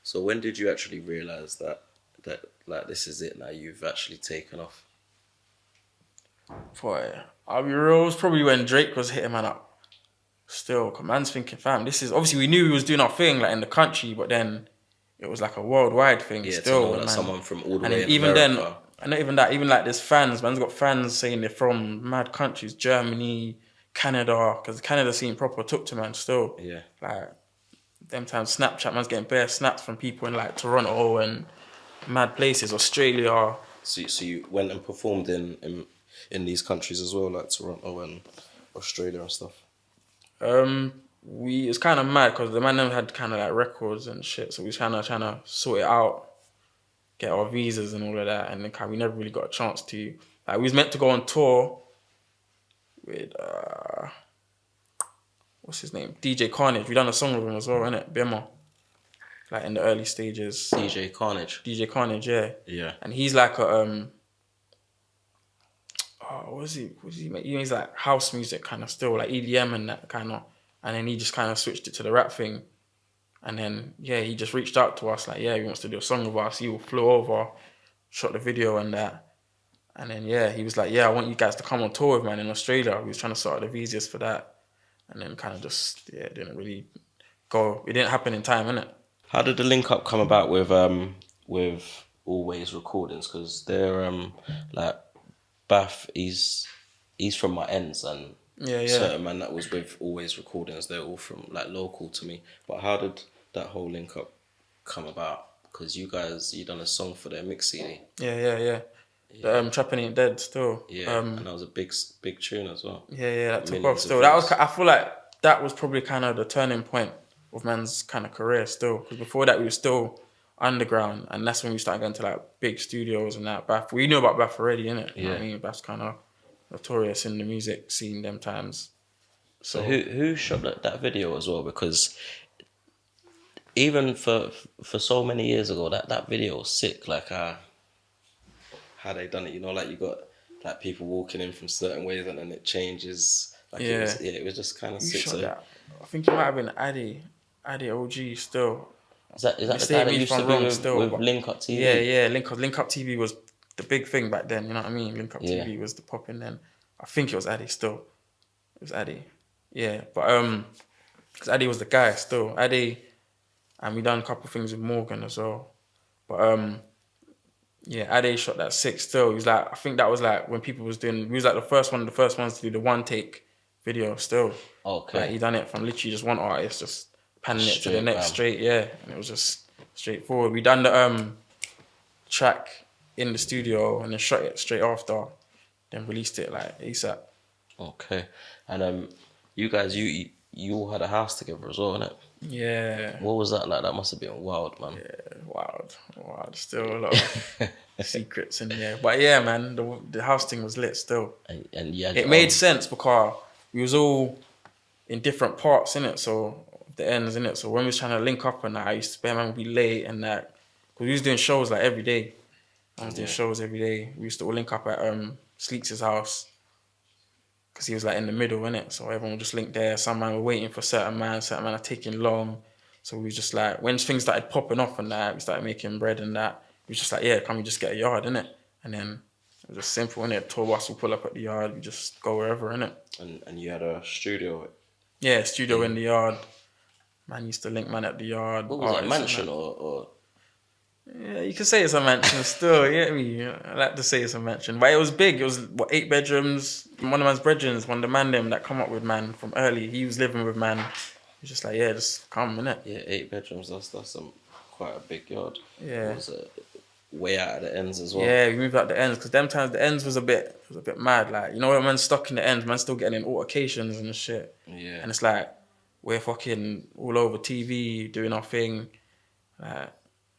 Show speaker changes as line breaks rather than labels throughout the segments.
So when did you actually realise that like this is it now? You've actually taken off.
Boy, I'll be real. It was probably when Drake was hitting man up. Still, 'cause man's thinking, fam, this is obviously we knew he was doing our thing like in the country, but then it was like a worldwide thing.
Yeah, to
Still,
know
when
that
man,
someone from all the
and
way
then
in
even then,
America.
and not even that, even like there's fans. Man's got fans saying they're from mad countries, Germany, Canada, because Canada scene proper took to man. Still,
Yeah.
like them times Snapchat, man's getting bare snaps from people in like Toronto and mad places, Australia.
So you went and performed in these countries as well, like Toronto and Australia and stuff.
It's kind of mad because the man them had kind of like records and shit, so we was kind of trying to sort it out, get our visas and all of that, and then we never really got a chance to. Like we was meant to go on tour with what's his name, DJ Carnage. We done a song with him as well, innit, Bimmer. Like in the early stages.
DJ Carnage.
DJ Carnage, yeah.
Yeah.
And he's like a what was he make? He's like house music kind of still, like EDM and that kind of. And then he just kind of switched it to the rap thing. And then, yeah, he just reached out to us like, yeah, he wants to do a song with us. He flew over, shot the video and that. And then, yeah, he was like, yeah, I want you guys to come on tour with man in Australia. We was trying to sort out the visas for that. And then kind of just, yeah, it didn't really go. It didn't happen in time, innit?
How did the link up come about with Always Recordings? Because they're like Bath. He's from my ends, and certain man that was with Always Recordings, they're all from like local to me. But how did that whole link up come about? Because you done a song for their mix CD.
Yeah. The Trapping Ain't Dead still.
Yeah, and that was a big tune as well.
Yeah, that took off
Millions of
still. That
views.
was, I feel like that was probably kind of the turning point of man's kind of career still. Because before that we were still underground, and that's when we started going to like big studios and that. Bath, we knew about Bath already, innit? You know what I mean? Bath's kind of notorious in the music scene them times.
So who shot that video as well? Because even for so many years ago, that video was sick. Like how they done it, you know, like you got like people walking in from certain ways and then it changes. Like it was just kind of sick.
Shot that. I think it might have been Addy OG still.
Is that the guy that used to be with Link Up TV?
Yeah. Link Up TV was the big thing back then. You know what I mean? Link Up TV was the popping then. I think it was Addy still. It was Addy. Yeah, but because Addy was the guy still. Addy, and we done a couple of things with Morgan as well. But yeah, Addy shot that sick still. He was like, I think that was like when people was doing. He was like the first ones to do the one take video still.
Okay.
Like he done it from literally just one artist, just panning it to the next straight, and it was just straightforward. We done the track in the studio and then shot it straight after, then released it like ASAP.
Okay, and you guys, you all had a house together as well, innit?
Yeah.
What was that like? That must have been wild, man.
Yeah, wild. Still a lot of secrets in there, but yeah, man, the house thing was lit still.
And yeah,
it made sense because we was all in different parts, innit? So the ends, innit? So when we was trying to link up and that, I used to spare man would be late and that, because we was doing shows like every day. I was doing shows every day. We used to all link up at Sleeks' house because he was like in the middle, innit? So everyone would just link there. Some man were waiting for certain man are taking long. So we was just like, when things started popping off and that, we started making bread and that, we was just like, yeah, can we just get a yard, innit? And then it was just simple, innit? Tour bus will pull up at the yard, we just go wherever, innit?
And you had a studio?
Yeah, studio in the yard. Man used to link man at the yard.
What was it, a mansion or?
Yeah, you could say it's a mansion still, you get me? I like to say it's a mansion. But it was big, it was, 8 bedrooms. One of man's brethren, one of the man them that come up with man from early, he was living with man. He was just like, yeah, just come, innit?
Yeah, 8 bedrooms, that's quite a big yard.
Yeah.
It was way out of the ends as well.
Yeah, we moved out the ends, because them times the ends was a bit mad. Like, you know when man's stuck in the ends, man's still getting in altercations and shit.
Yeah.
And it's like, we're fucking all over TV, doing our thing.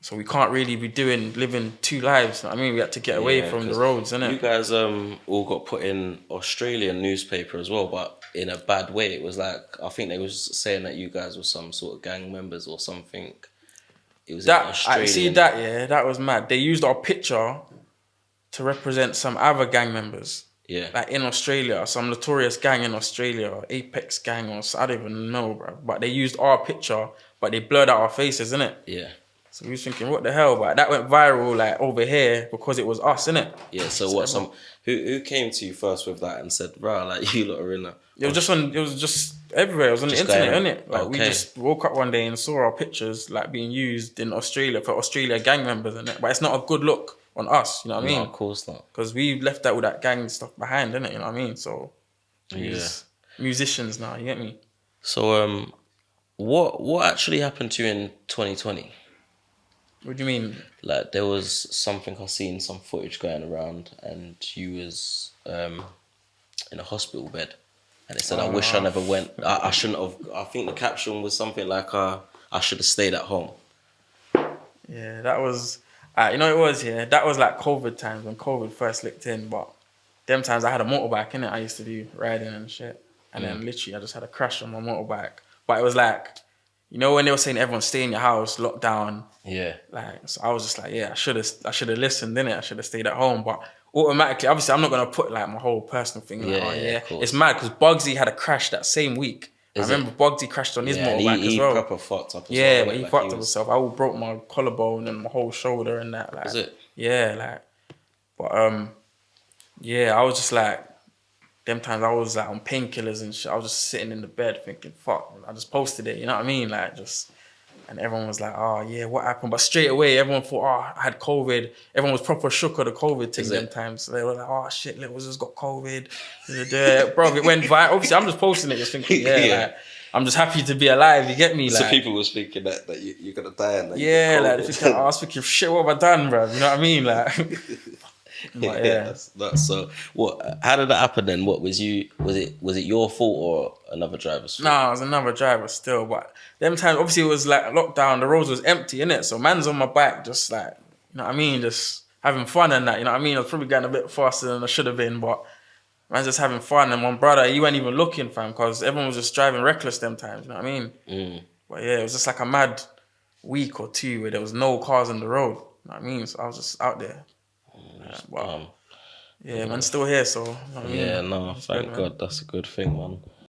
So we can't really be living 2 lives. You know what I mean? We had to get away from the roads, innit?
You guys all got put in Australian newspaper as well, but in a bad way. It was like, I think they was saying that you guys were some sort of gang members or something. It was
that,
Australian.
I see that, yeah, that was mad. They used our picture to represent some other gang members.
Yeah.
Like in Australia, some notorious gang in Australia, Apex gang or I don't even know, bro. But they used our picture, but they blurred out our faces, innit?
Yeah.
So we was thinking, what the hell? But that went viral like over here because it was us, innit?
Yeah. So what? Who came to you first with that and said, "Rah, like you lot are in a."
It was just everywhere. It was on the
Just
internet,
going,
innit? Like we just woke up one day and saw our pictures like being used in Australia for Australia gang members, innit? But it's not a good look on us, you know what I mean?
No, of course not.
Because we left all that gang stuff behind, innit? You know what I mean? So he's musicians now, you get me?
So what actually happened to you in 2020?
What do you mean?
Like there was something I seen, some footage going around, and you was in a hospital bed, and it said, "I wish I never went. I shouldn't have." I think the caption was something like, "I should have stayed at home."
Yeah, that was. You know what it was, yeah? That was like COVID times when COVID first licked in, but them times I had a motorbike, innit? I used to do riding and shit. And then literally I just had a crash on my motorbike. But it was like, you know when they were saying everyone stay in your house, lockdown.
Yeah.
Like, so I was just like, yeah, I should have listened, innit? I should have stayed at home. But automatically, obviously I'm not gonna put like my whole personal thing It's mad because Bugsy had a crash that same week. I remember Bugsy crashed on his motorbike as well.
He proper fucked up as well.
Yeah, but he fucked up himself. I all broke my collarbone and my whole shoulder and that. Like,
was it?
Yeah, like, but yeah, I was just like, them times I was like on painkillers and shit. I was just sitting in the bed thinking, fuck, I just posted it, you know what I mean? Like just, and everyone was like, oh yeah, what happened? But straight away, everyone thought, oh, I had COVID. Everyone was proper shook of the COVID thing them times. So they were like, oh shit, Littlezsb just got COVID. Bro, it went viral. Obviously, I'm just posting it, just thinking, like, I'm just happy to be alive, you get me?
So
like,
people was thinking that you're gonna die and that
I was thinking, shit, what have I done, bro? You know what I mean? Like, but,
that's so. What? How did that happen then? What was you? Was it your fault or another driver's fault?
Nah, it was another driver still. But them times, obviously, it was like lockdown. The roads was empty, innit? So man's on my bike, just like, you know what I mean, just having fun and that. You know what I mean? I was probably going a bit faster than I should have been, but man's just having fun. And my brother, he wasn't even looking, fam, because everyone was just driving reckless them times. You know what I mean? But yeah, it was just like a mad week or two where there was no cars on the road. You know what I mean? So I was just out there. Yeah, man's still here, so. You know what I mean?
Yeah, no, thank God. That's a good thing, man.